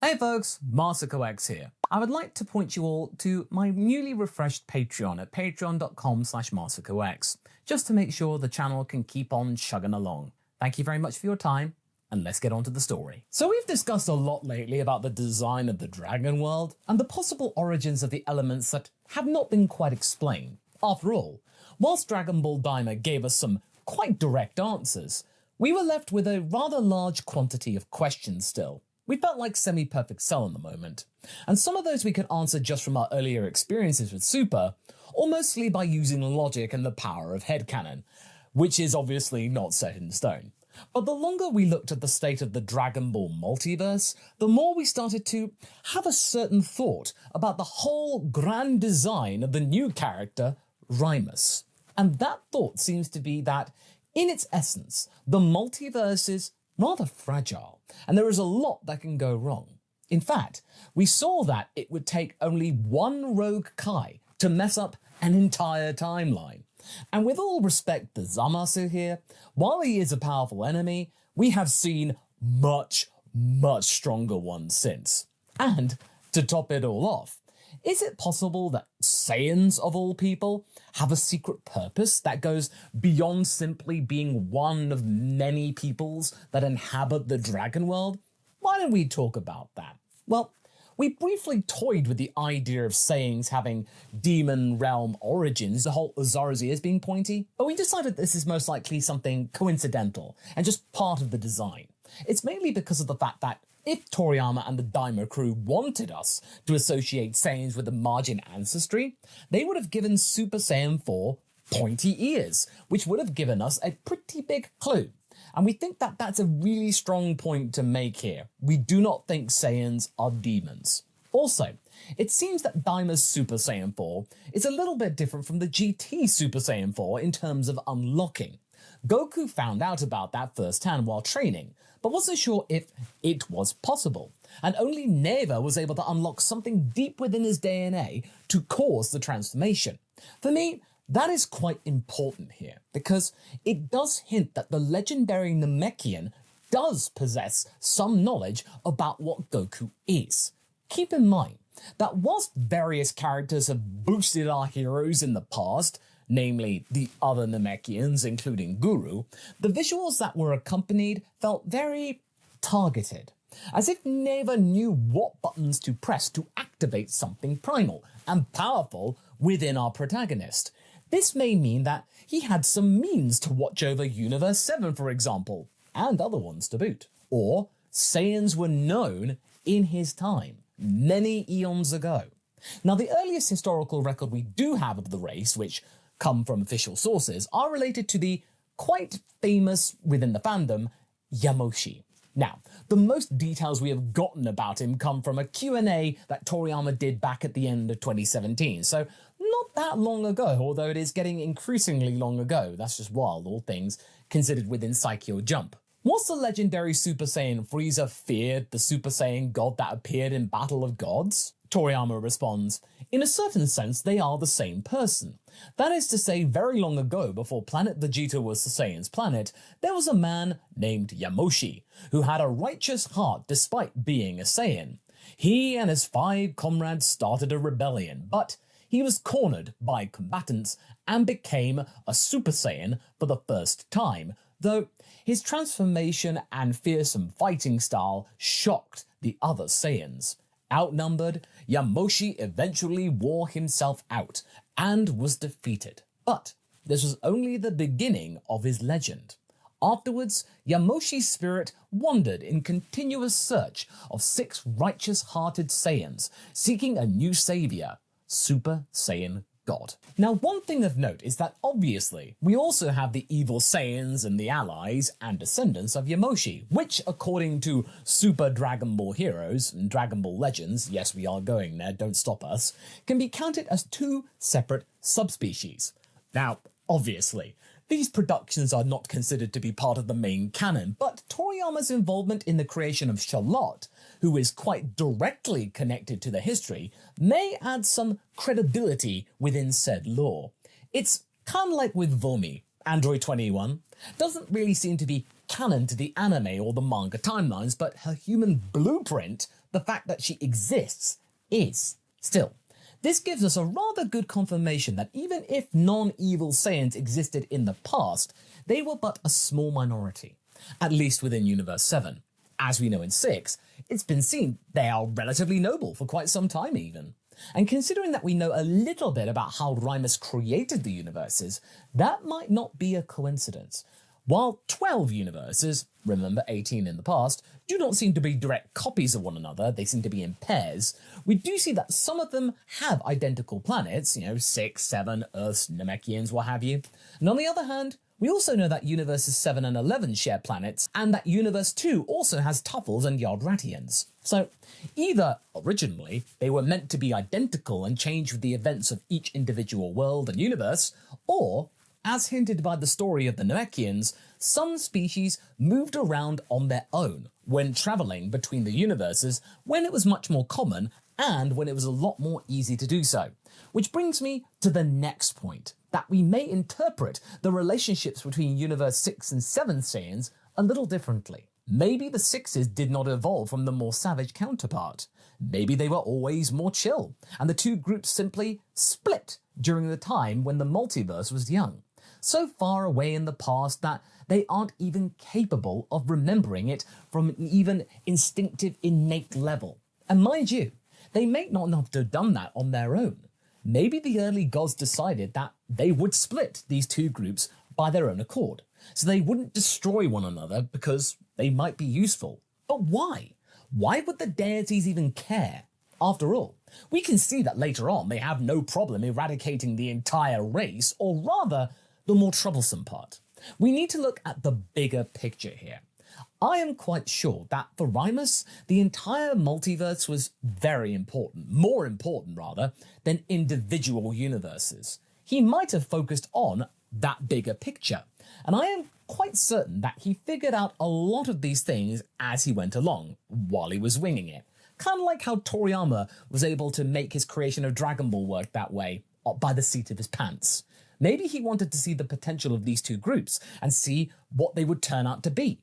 Hey folks, MasakoX here. I would like to point you all to my newly refreshed Patreon at patreon.com/MasakoX, just to make sure the channel can keep on chugging along. Thank you very much for your time, and let's get on to the story. So we've discussed a lot lately about the design of the dragon world and the possible origins of the elements that have not been quite explained. After all, whilst Dragon Ball Daima gave us some quite direct answers, we were left with a rather large quantity of questions still. We felt like semi-perfect Cell in the moment, and some of those we could answer just from our earlier experiences with Super, or mostly by using logic and the power of headcanon, which is obviously not set in stone. But the longer we looked at the state of the Dragon Ball multiverse, the more we started to have a certain thought about the whole grand design of the new character, Rimus. And that thought seems to be that, in its essence, the multiverse is rather fragile, and there is a lot that can go wrong. In fact, we saw that it would take only one rogue Kai to mess up an entire timeline. And with all respect to Zamasu here, while he is a powerful enemy, we have seen much stronger ones since. And to top it all off, is it possible that Saiyans, of all people, have a secret purpose that goes beyond simply being one of many peoples that inhabit the dragon world? Why don't we talk about that? Well, we briefly toyed with the idea of Saiyans having demon realm origins, the whole Ozaru's ears being pointy, but we decided this is most likely something coincidental and just part of the design. It's mainly because of the fact that if Toriyama and the Daima crew wanted us to associate Saiyans with the Majin ancestry, they would have given Super Saiyan 4 pointy ears, which would have given us a pretty big clue. And we think that that's a really strong point to make here. We do not think Saiyans are demons. Also, it seems that Daima's Super Saiyan 4 is a little bit different from the GT Super Saiyan 4 in terms of unlocking. Goku found out about that firsthand while training, but wasn't sure if it was possible, and only Neva was able to unlock something deep within his DNA to cause the transformation. For me, that is quite important here, because it does hint that the legendary Namekian does possess some knowledge about what Goku is. Keep in mind that whilst various characters have boosted our heroes in the past, namely the other Namekians, including Guru, the visuals that were accompanied felt very targeted, as if Neva knew what buttons to press to activate something primal and powerful within our protagonist. This may mean that he had some means to watch over Universe 7, for example, and other ones to boot. Or Saiyans were known in his time, many eons ago. Now, the earliest historical record we do have of the race, which come from official sources, are related to the quite famous, within the fandom, Yamoshi. Now, the most details we have gotten about him come from a Q&A that Toriyama did back at the end of 2017, so not that long ago, although it is getting increasingly long ago. That's just wild, all things considered within Saikyo Jump. Was the legendary Super Saiyan Frieza feared the Super Saiyan god that appeared in Battle of Gods? Toriyama responds, in a certain sense they are the same person. That is to say, very long ago, before planet Vegeta was the Saiyans' planet, there was a man named Yamoshi, who had a righteous heart despite being a Saiyan. He and his 5 comrades started a rebellion, but he was cornered by combatants and became a Super Saiyan for the first time, though his transformation and fearsome fighting style shocked the other Saiyans. Outnumbered, Yamoshi eventually wore himself out and was defeated. But this was only the beginning of his legend. Afterwards, Yamoshi's spirit wandered in continuous search of 6 righteous-hearted Saiyans, seeking a new savior, Super Saiyan God. Now, one thing of note is that obviously we also have the evil Saiyans and the allies and descendants of Yamoshi, which according to Super Dragon Ball heroes and Dragon Ball legends, yes we are going there, don't stop us, can be counted as 2 separate subspecies. Now, obviously, these productions are not considered to be part of the main canon, but Toriyama's involvement in the creation of Charlotte, who is quite directly connected to the history, may add some credibility within said lore. It's kind of like with Vomi, Android 21, doesn't really seem to be canon to the anime or the manga timelines, but her human blueprint the fact that she exists is. Still, this gives us a rather good confirmation that even if non-evil Saiyans existed in the past, they were but a small minority, at least within Universe 7. As we know in 6, it's been seen they are relatively noble for quite some time even. And considering that we know a little bit about how Rimus created the universes, that might not be a coincidence. While 12 universes, remember 18 in the past, do not seem to be direct copies of one another, they seem to be in pairs, we do see that some of them have identical planets, 6, 7, Earths, Namekians, what have you. And on the other hand, we also know that Universes 7 and 11 share planets, and that Universe 2 also has Tuffles and Yardratians. So, either, originally, they were meant to be identical and change with the events of each individual world and universe, or, as hinted by the story of the Namekians, some species moved around on their own when travelling between the universes when it was much more common and when it was a lot more easy to do so. Which brings me to the next point, that we may interpret the relationships between Universe 6 and 7 Saiyans a little differently. Maybe the 6s did not evolve from the more savage counterpart. Maybe they were always more chill, and the two groups simply split during the time when the multiverse was young, so far away in the past that they aren't even capable of remembering it from an even instinctive, innate level. And mind you, they may not have done that on their own. Maybe the early gods decided that they would split these two groups by their own accord, so they wouldn't destroy one another because they might be useful. But why? Why would the deities even care? After all, we can see that later on they have no problem eradicating the entire race, or rather, the more troublesome part. We need to look at the bigger picture here. I am quite sure that for Rimus, the entire multiverse was very important, more important rather, than individual universes. He might have focused on that bigger picture, and I am quite certain that he figured out a lot of these things as he went along, while he was winging it. Kind of like how Toriyama was able to make his creation of Dragon Ball work that way, by the seat of his pants. Maybe he wanted to see the potential of these two groups and see what they would turn out to be.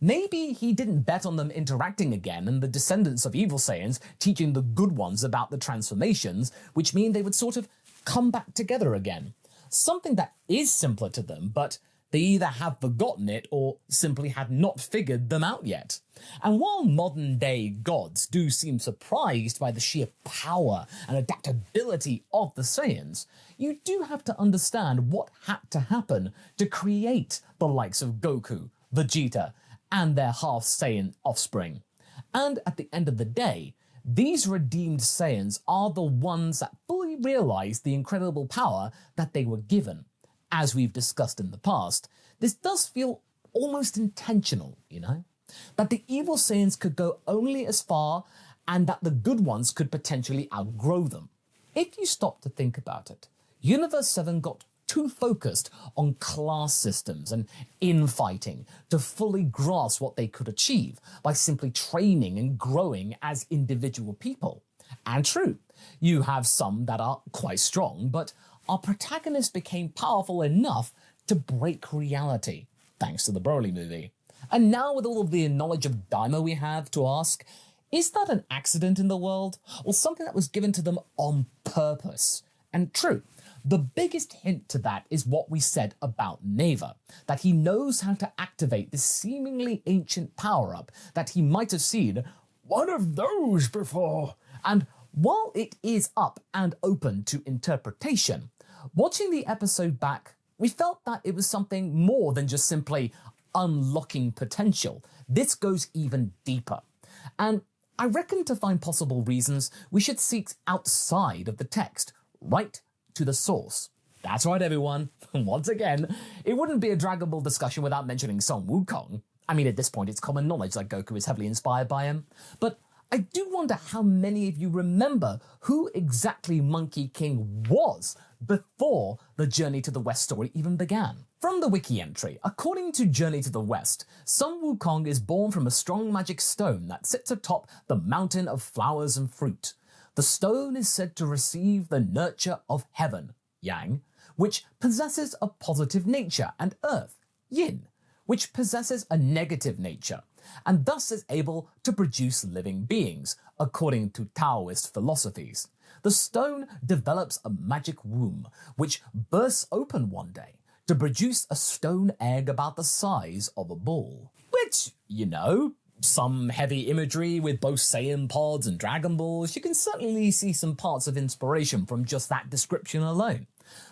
Maybe he didn't bet on them interacting again and the descendants of evil Saiyans teaching the good ones about the transformations, which mean they would sort of come back together again. Something that is simpler to them, but they either have forgotten it or simply had not figured them out yet. And while modern day gods do seem surprised by the sheer power and adaptability of the Saiyans, you do have to understand what had to happen to create the likes of Goku, Vegeta, and their half-Saiyan offspring. And at the end of the day, these redeemed Saiyans are the ones that fully realize the incredible power that they were given. As we've discussed in the past, this does feel almost intentional, that the evil Saiyans could go only as far and that the good ones could potentially outgrow them. If you stop to think about it, Universe 7 got too focused on class systems and infighting to fully grasp what they could achieve by simply training and growing as individual people. And true, you have some that are quite strong, but our protagonist became powerful enough to break reality, thanks to the Broly movie. And now with all of the knowledge of Daima we have to ask, is that an accident in the world, or something that was given to them on purpose? And true, the biggest hint to that is what we said about Neva, that he knows how to activate this seemingly ancient power-up that he might have seen one of those before. And while it is up and open to interpretation, watching the episode back, we felt that it was something more than just simply unlocking potential. This goes even deeper. And I reckon to find possible reasons, we should seek outside of the text, right to the source. That's right, everyone. Once again, it wouldn't be a Dragon Ball discussion without mentioning Sun Wukong. I mean, at this point, it's common knowledge that Goku is heavily inspired by him. But I do wonder how many of you remember who exactly Monkey King was before the Journey to the West story even began. From the wiki entry, according to Journey to the West, Sun Wukong is born from a strong magic stone that sits atop the mountain of flowers and fruit. The stone is said to receive the nurture of heaven, yang, which possesses a positive nature, and earth, yin, which possesses a negative nature, and thus is able to produce living beings, according to Taoist philosophies. The stone develops a magic womb, which bursts open one day to produce a stone egg about the size of a ball. Which, some heavy imagery with both Saiyan pods and Dragon Balls, you can certainly see some parts of inspiration from just that description alone.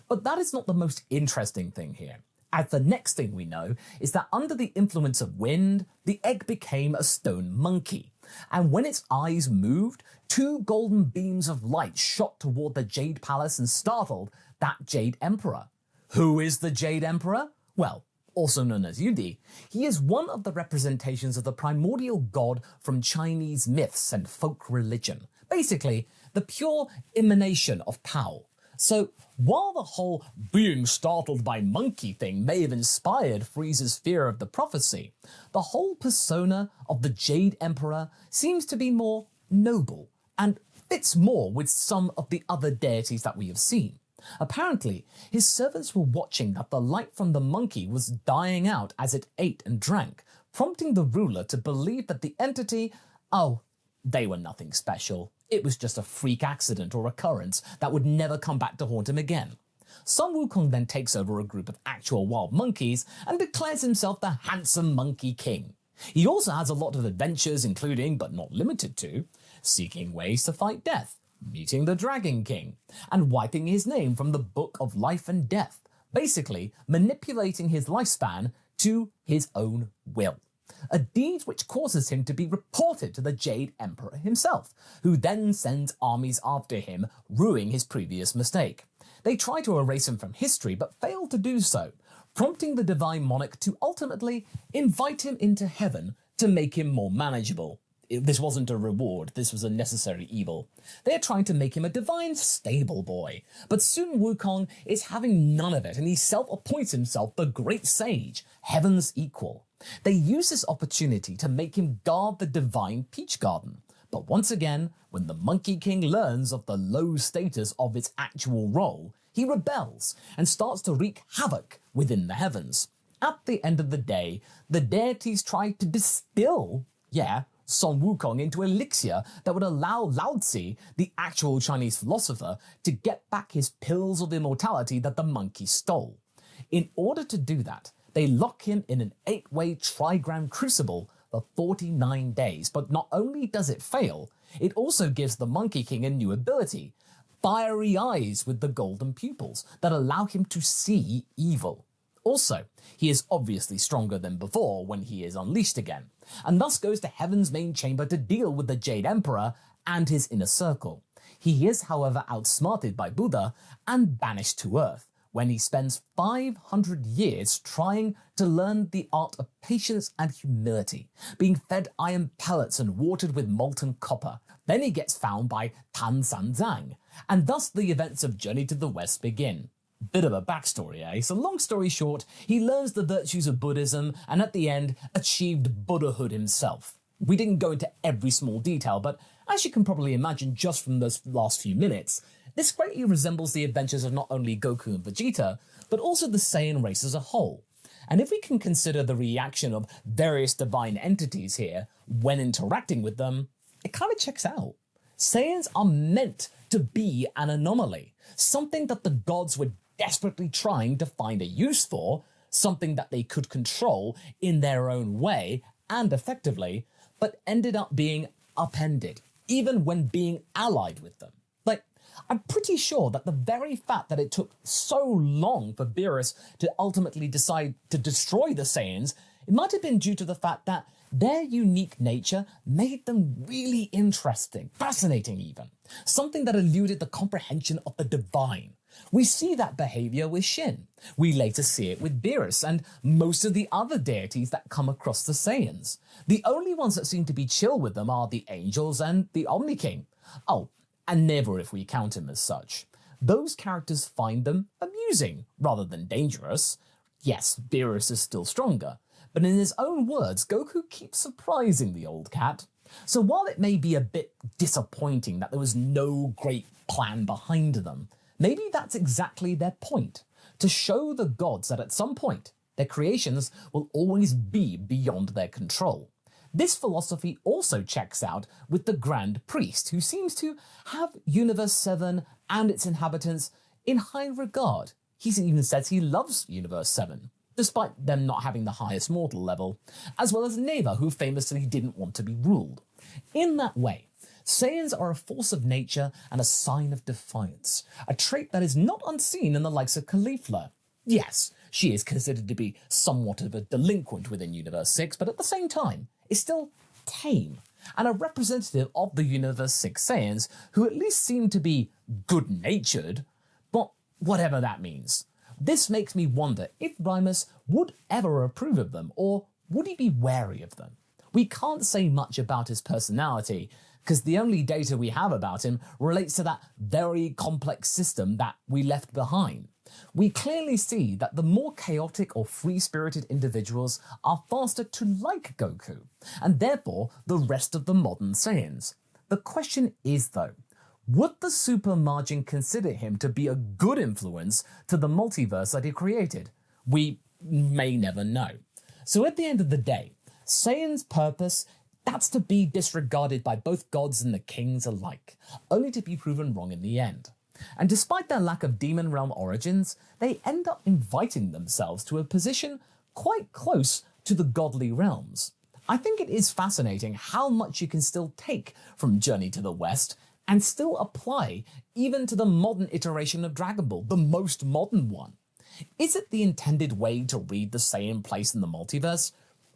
But that is not the most interesting thing here, as the next thing we know is that under the influence of wind, the egg became a stone monkey, and when its eyes moved, 2 golden beams of light shot toward the Jade Palace and startled that Jade Emperor. Who is the Jade Emperor? Well, also known as Yudi, he is one of the representations of the primordial god from Chinese myths and folk religion. Basically, the pure emanation of Tao. So, while the whole being startled by monkey thing may have inspired Frieza's fear of the prophecy, the whole persona of the Jade Emperor seems to be more noble and fits more with some of the other deities that we have seen. Apparently, his servants were watching that the light from the monkey was dying out as it ate and drank, prompting the ruler to believe that the entity, they were nothing special. It was just a freak accident or occurrence that would never come back to haunt him again. Sun Wukong then takes over a group of actual wild monkeys and declares himself the handsome monkey king. He also has a lot of adventures, including, but not limited to, seeking ways to fight death, meeting the Dragon King, and wiping his name from the Book of Life and Death, basically manipulating his lifespan to his own will. A deed which causes him to be reported to the Jade Emperor himself, who then sends armies after him, rueing his previous mistake. They try to erase him from history, but fail to do so, prompting the divine monarch to ultimately invite him into heaven to make him more manageable. This wasn't a reward, this was a necessary evil. They are trying to make him a divine stable boy, but Sun Wukong is having none of it, and he self-appoints himself the great sage, heaven's equal. They use this opportunity to make him guard the divine peach garden. But once again, when the Monkey King learns of the low status of its actual role, he rebels and starts to wreak havoc within the heavens. At the end of the day, the deities try to distill, Sun Wukong into elixir that would allow Laozi, the actual Chinese philosopher, to get back his pills of immortality that the monkey stole. In order to do that, they lock him in an 8-way trigram crucible for 49 days, but not only does it fail, it also gives the Monkey King a new ability, fiery eyes with the golden pupils that allow him to see evil. Also, he is obviously stronger than before when he is unleashed again, and thus goes to Heaven's main chamber to deal with the Jade Emperor and his inner circle. He is, however, outsmarted by Buddha and banished to Earth, when he spends 500 years trying to learn the art of patience and humility, being fed iron pellets and watered with molten copper. Then he gets found by Tan San Zhang, and thus the events of Journey to the West begin. Bit of a backstory, eh? So long story short, he learns the virtues of Buddhism and at the end achieved Buddhahood himself. We didn't go into every small detail, but as you can probably imagine just from those last few minutes, this greatly resembles the adventures of not only Goku and Vegeta, but also the Saiyan race as a whole. And if we can consider the reaction of various divine entities here when interacting with them, it kind of checks out. Saiyans are meant to be an anomaly, something that the gods were desperately trying to find a use for, something that they could control in their own way and effectively, but ended up being upended, even when being allied with them. I'm pretty sure that the very fact that it took so long for Beerus to ultimately decide to destroy the Saiyans, it might have been due to the fact that their unique nature made them really interesting, fascinating even, something that eluded the comprehension of the divine. We see that behavior with Shin. We later see it with Beerus and most of the other deities that come across the Saiyans. The only ones that seem to be chill with them are the angels and the Omni King. Oh, and never if we count him as such. Those characters find them amusing rather than dangerous. Yes, Beerus is still stronger, but in his own words, Goku keeps surprising the old cat. So while it may be a bit disappointing that there was no great plan behind them, maybe that's exactly their point, to show the gods that at some point, their creations will always be beyond their control. This philosophy also checks out with the Grand Priest, who seems to have Universe 7 and its inhabitants in high regard. He even says he loves Universe 7, despite them not having the highest mortal level, as well as Neva, who famously didn't want to be ruled. In that way, Saiyans are a force of nature and a sign of defiance, a trait that is not unseen in the likes of Caulifla. Yes, she is considered to be somewhat of a delinquent within Universe 6, but at the same time, is still tame, and a representative of the Universe 6 Saiyans, who at least seem to be good-natured, but whatever that means. This makes me wonder if Rimus would ever approve of them, or would he be wary of them? We can't say much about his personality, because the only data we have about him relates to that very complex system that we left behind. We clearly see that the more chaotic or free-spirited individuals are faster to like Goku, and therefore the rest of the modern Saiyans. The question is though, would the Super Margin consider him to be a good influence to the multiverse that he created? We may never know. So at the end of the day, Saiyan's purpose, that's to be disregarded by both gods and the kings alike, only to be proven wrong in the end. And despite their lack of Demon Realm origins, they end up inviting themselves to a position quite close to the godly realms. I think it is fascinating how much you can still take from Journey to the West and still apply even to the modern iteration of Dragon Ball, the most modern one. Is it the intended way to read the Saiyan place in the multiverse?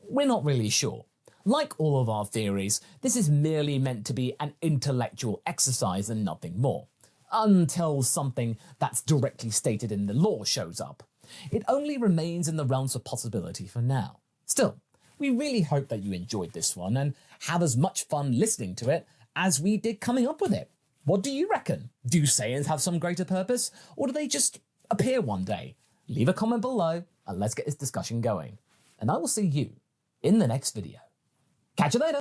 We're not really sure. Like all of our theories, this is merely meant to be an intellectual exercise and nothing more, until something that's directly stated in the lore shows up. It only remains in the realms of possibility for now. Still, we really hope that you enjoyed this one and have as much fun listening to it as we did coming up with it. What do you reckon? Do Saiyans have some greater purpose, or do they just appear one day? Leave a comment below and let's get this discussion going. And I will see you in the next video. Catch you later!